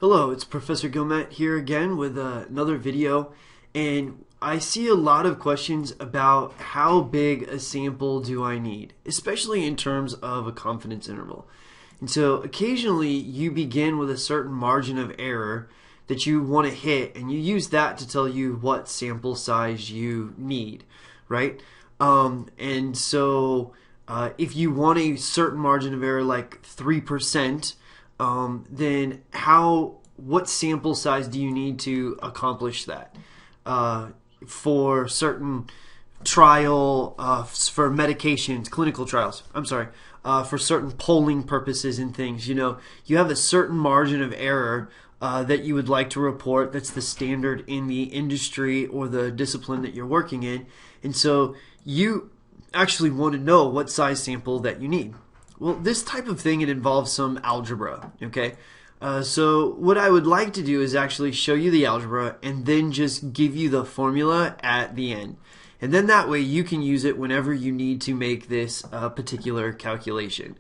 Hello, it's Professor Gilmet here again with another video, and I see a lot of questions about how big a sample do I need, especially in terms of a confidence interval. And so occasionally you begin with a certain margin of error that you want to hit, and you use that to tell you what sample size you need, right? And so if you want a certain margin of error like 3%, then what sample size do you need to accomplish that? For certain trial, for medications, clinical trials, for certain polling purposes and things, you have a certain margin of error that you would like to report that's the standard in the industry or the discipline that you're working in. And so you actually want to know what size sample that you need. Well, this type of thing, it involves some algebra, okay? So what I would like to do is actually show you the algebra and then just give you the formula at the end. And then that way you can use it whenever you need to make this particular calculation.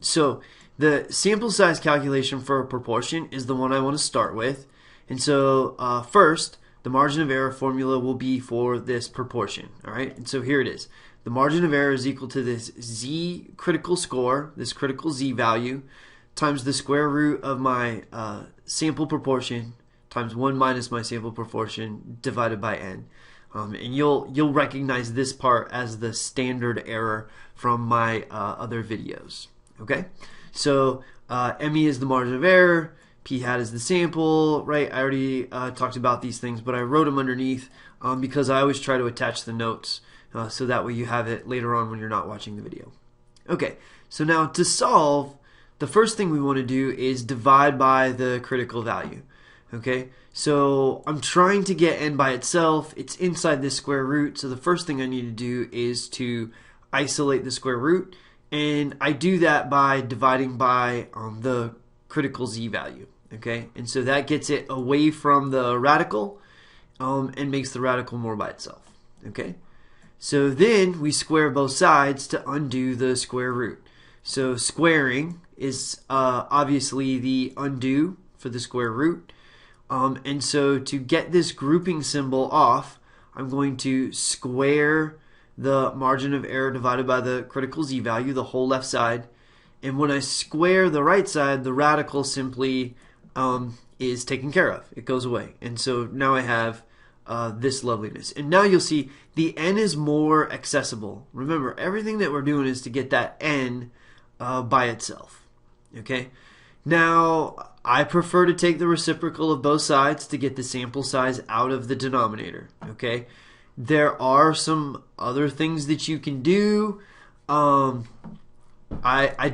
So the sample size calculation for a proportion is the one I want to start with. And so first, the margin of error formula will be for this proportion. All right, and so here it is. The margin of error is equal to this z critical score, this critical z value, times the square root of my sample proportion times 1 minus my sample proportion divided by n. And you'll recognize this part as the standard error from my other videos. Okay, so ME is the margin of error, P hat is the sample, right? I already talked about these things, but I wrote them underneath because I always try to attach the notes so that way you have it later on when you're not watching the video. Okay, so now to solve, the first thing we want to do is divide by the critical value. Okay, so I'm trying to get n by itself. It's inside this square root, so the first thing I need to do is to isolate the square root, and I do that by dividing by the critical z value. Okay, and so that gets it away from the radical and makes the radical more by itself. Okay, so then we square both sides to undo the square root. So squaring is obviously the undo for the square root. And so to get this grouping symbol off, I'm going to square the margin of error divided by the critical z value, the whole left side. And when I square the right side, the radical simply is taken care of. It goes away. And so now I have this loveliness. And now you'll see the n is more accessible. Remember, everything that we're doing is to get that n by itself. Okay? Now, I prefer to take the reciprocal of both sides to get the sample size out of the denominator. Okay? There are some other things that you can do. I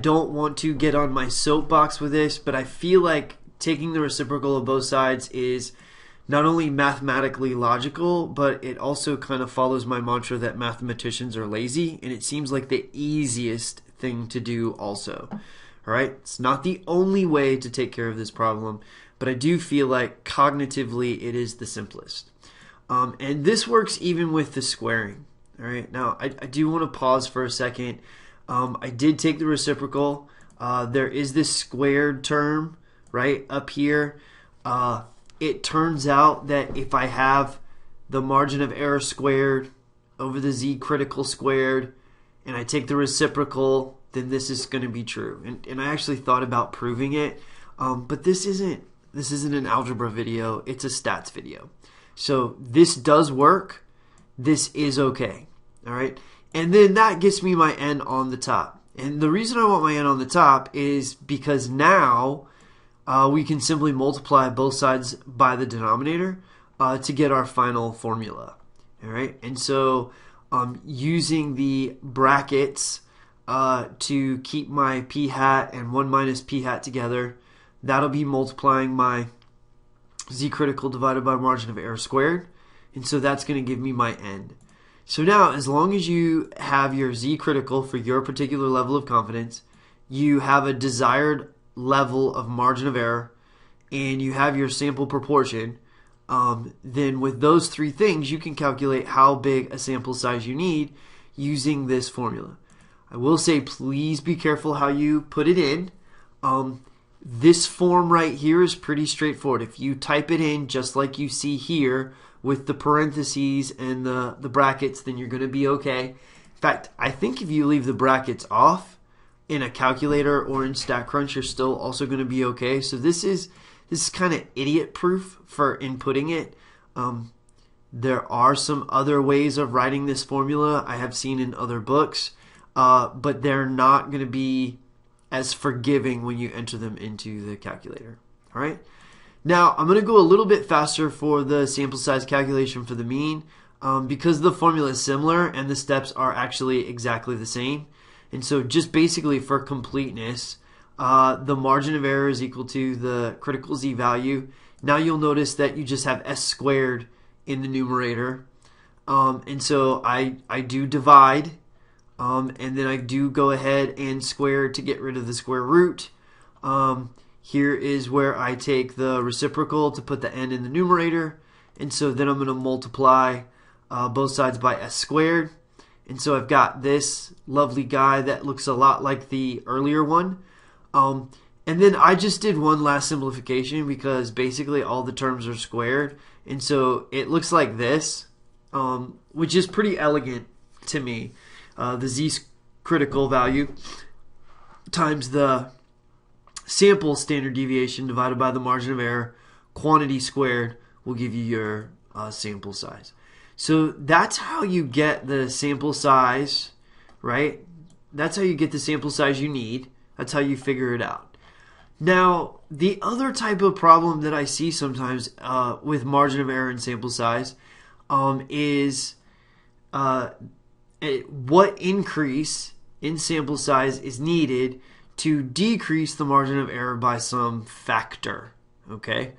don't want to get on my soapbox with this, but I feel like taking the reciprocal of both sides is not only mathematically logical, but it also kind of follows my mantra that mathematicians are lazy, and it seems like the easiest thing to do also. All right, it's not the only way to take care of this problem, but I do feel like cognitively it is the simplest. And this works even with the squaring. All right, now I do want to pause for a second. I did take the reciprocal. There is this squared term right up here. It turns out that if I have the margin of error squared over the z critical squared, and I take the reciprocal, then this is going to be true. And I actually thought about proving it, but this isn't an algebra video. It's a stats video. So this does work. This is okay. All right. And then that gets me my n on the top. And the reason I want my n on the top is because now we can simply multiply both sides by the denominator to get our final formula. All right. And so using the brackets to keep my p hat and 1 minus p hat together, that'll be multiplying my z critical divided by margin of error squared, and so that's going to give me my n. So now, as long as you have your z critical for your particular level of confidence, you have a desired level of margin of error, and you have your sample proportion, then with those three things you can calculate how big a sample size you need using this formula. I will say, please be careful how you put it in. This form right here is pretty straightforward. If you type it in just like you see here with the parentheses and the brackets, then you're going to be okay. In fact, I think if you leave the brackets off in a calculator or in StatCrunch, you're still also going to be okay. So this is kind of idiot proof for inputting it. There are some other ways of writing this formula I have seen in other books, but they're not going to be as forgiving when you enter them into the calculator. All right. Now I'm going to go a little bit faster for the sample size calculation for the mean because the formula is similar and the steps are actually exactly the same. And so just basically for completeness, the margin of error is equal to the critical z value. Now you'll notice that you just have s squared in the numerator. And so I do divide, and then I do go ahead and square to get rid of the square root. Here is where I take the reciprocal to put the n in the numerator. And so then I'm going to multiply both sides by s squared. And so I've got this lovely guy that looks a lot like the earlier one. And then I just did one last simplification because basically all the terms are squared. And so it looks like this, which is pretty elegant to me. The z critical value times the sample standard deviation divided by the margin of error, quantity squared, will give you your sample size. So that's how you get the sample size, right? That's how you get the sample size you need. That's how you figure it out. Now, the other type of problem that I see sometimes with margin of error and sample size is what increase in sample size is needed to decrease the margin of error by some factor, okay?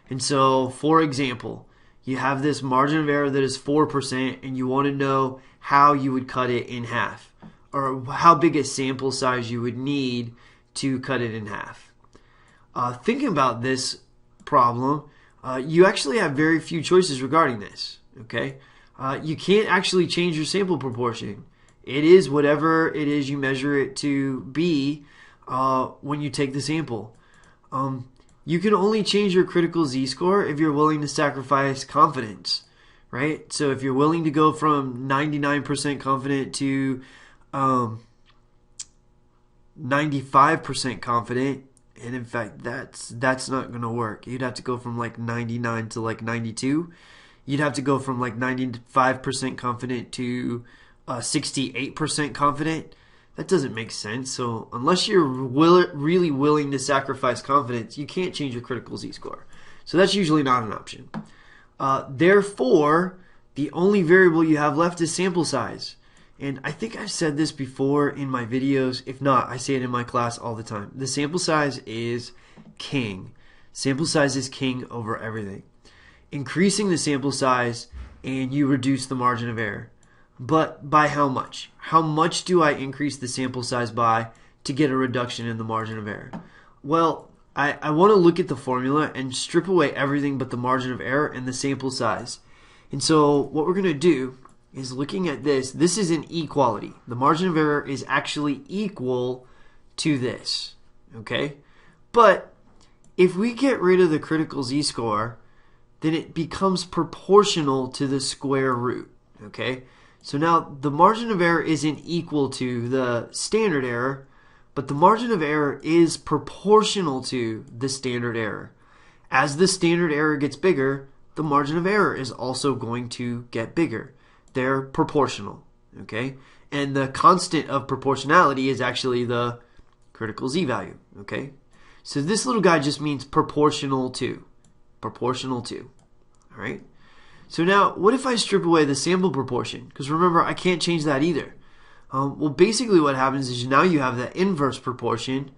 And so, for example, you have this margin of error that is 4% and you want to know how you would cut it in half or how big a sample size you would need to cut it in half. Thinking about this problem, you actually have very few choices regarding this, okay? You can't actually change your sample proportion. It is whatever it is you measure it to be when you take the sample. You can only change your critical z-score if you're willing to sacrifice confidence, right? So if you're willing to go from 99% confident to 95% confident, and in fact that's not going to work. You'd have to go from like 99 to like 92. You'd have to go from like 95% confident to 68% confident. That doesn't make sense. So unless you're really willing to sacrifice confidence, you can't change your critical z-score. So that's usually not an option. Therefore, the only variable you have left is sample size. And I think I've said this before in my videos. If not, I say it in my class all the time. The sample size is king. Sample size is king over everything. Increasing the sample size and you reduce the margin of error. But by how much? How much do I increase the sample size by to get a reduction in the margin of error? Well, I want to look at the formula and strip away everything but the margin of error and the sample size. And so what we're going to do is looking at this. This is an equality. The margin of error is actually equal to this. Okay? But if we get rid of the critical z-score, then it becomes proportional to the square root. Okay? So now the margin of error isn't equal to the standard error, but the margin of error is proportional to the standard error. As the standard error gets bigger, the margin of error is also going to get bigger. They're proportional, okay? And the constant of proportionality is actually the critical z value, okay? So this little guy just means proportional to, all right? So now, what if I strip away the sample proportion? Because remember, I can't change that either. Well, basically what happens is now you have the inverse proportion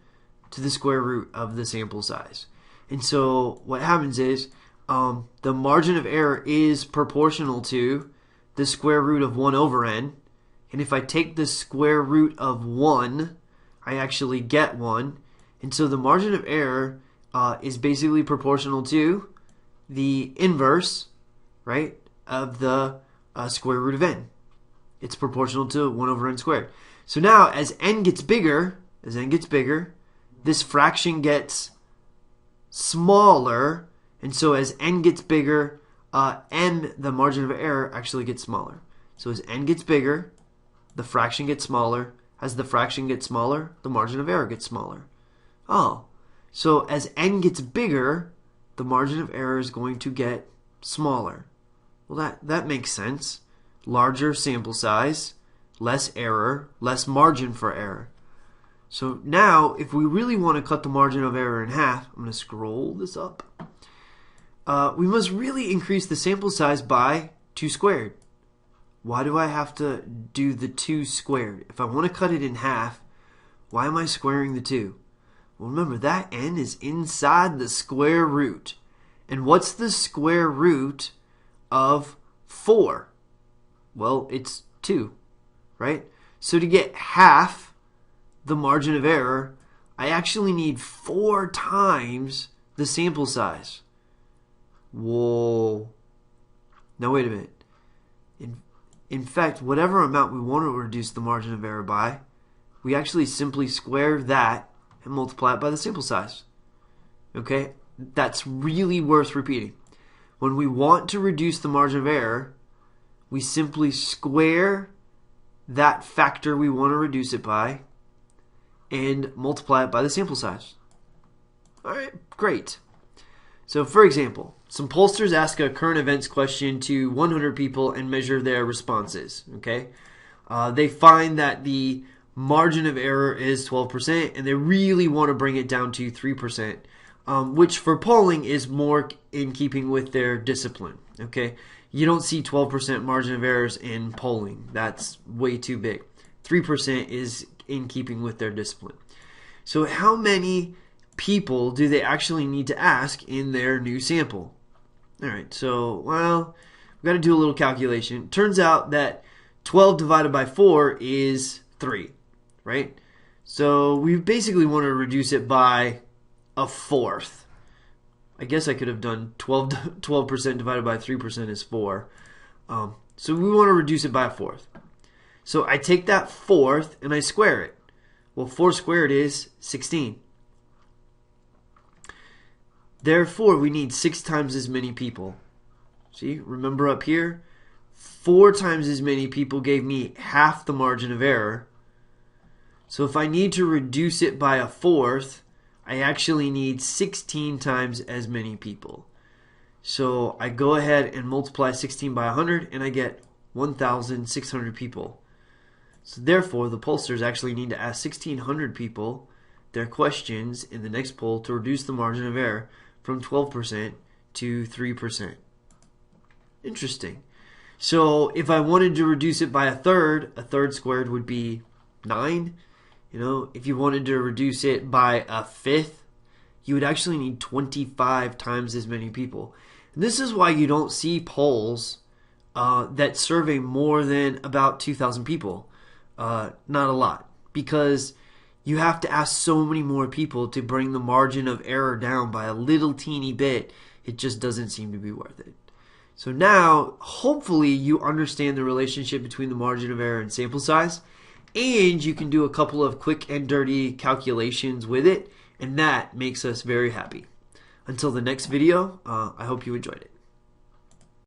to the square root of the sample size. And so what happens is the margin of error is proportional to the square root of 1 over n. And if I take the square root of 1, I actually get 1. And so the margin of error is basically proportional to the inverse, right, of the square root of n. It's proportional to 1 over n squared. So now as n gets bigger, this fraction gets smaller, and so as n gets bigger, the margin of error actually gets smaller. So as n gets bigger, the fraction gets smaller. As the fraction gets smaller, the margin of error gets smaller. Oh, so as n gets bigger, the margin of error is going to get smaller. Well, that makes sense. Larger sample size, less error, less margin for error. So now, if we really want to cut the margin of error in half, I'm going to scroll this up. We must really increase the sample size by 2 squared. Why do I have to do the 2 squared? If I want to cut it in half, why am I squaring the 2? Well, remember, that n is inside the square root. And what's the square root of 4? Well, it's 2, right? So to get half the margin of error, I actually need 4 times the sample size. Whoa. Now wait a minute. In fact, whatever amount we want to reduce the margin of error by, we actually simply square that and multiply it by the sample size. Okay? That's really worth repeating. When we want to reduce the margin of error, we simply square that factor we want to reduce it by and multiply it by the sample size. Alright, great. So for example, some pollsters ask a current events question to 100 people and measure their responses. Okay, they find that the margin of error is 12% and they really want to bring it down to 3%, which for polling is more in keeping with their discipline. Okay, you don't see 12% margin of errors in polling. That's way too big. 3% is in keeping with their discipline. So how many people do they actually need to ask in their new sample? Alright, so, well, we've got to do a little calculation. Turns out that 12 divided by 4 is 3, right? So we basically want to reduce it by a fourth. I guess I could have done 12% divided by 3% is 4. So we want to reduce it by a fourth. So I take that fourth and I square it. Well, 4 squared is 16. Therefore, we need 6 times as many people. See, remember up here? 4 times as many people gave me half the margin of error. So if I need to reduce it by a fourth, I actually need 16 times as many people. So I go ahead and multiply 16 by 100 and I get 1,600 people. So therefore, the pollsters actually need to ask 1,600 people their questions in the next poll to reduce the margin of error from 12% to 3%. Interesting. So if I wanted to reduce it by a third squared would be 9. You know, if you wanted to reduce it by a fifth, you would actually need 25 times as many people. And this is why you don't see polls that survey more than about 2,000 people. Not a lot. Because you have to ask so many more people to bring the margin of error down by a little teeny bit. It just doesn't seem to be worth it. So now, hopefully, you understand the relationship between the margin of error and sample size, and you can do a couple of quick and dirty calculations with it, and that makes us very happy. Until the next video, I hope you enjoyed it.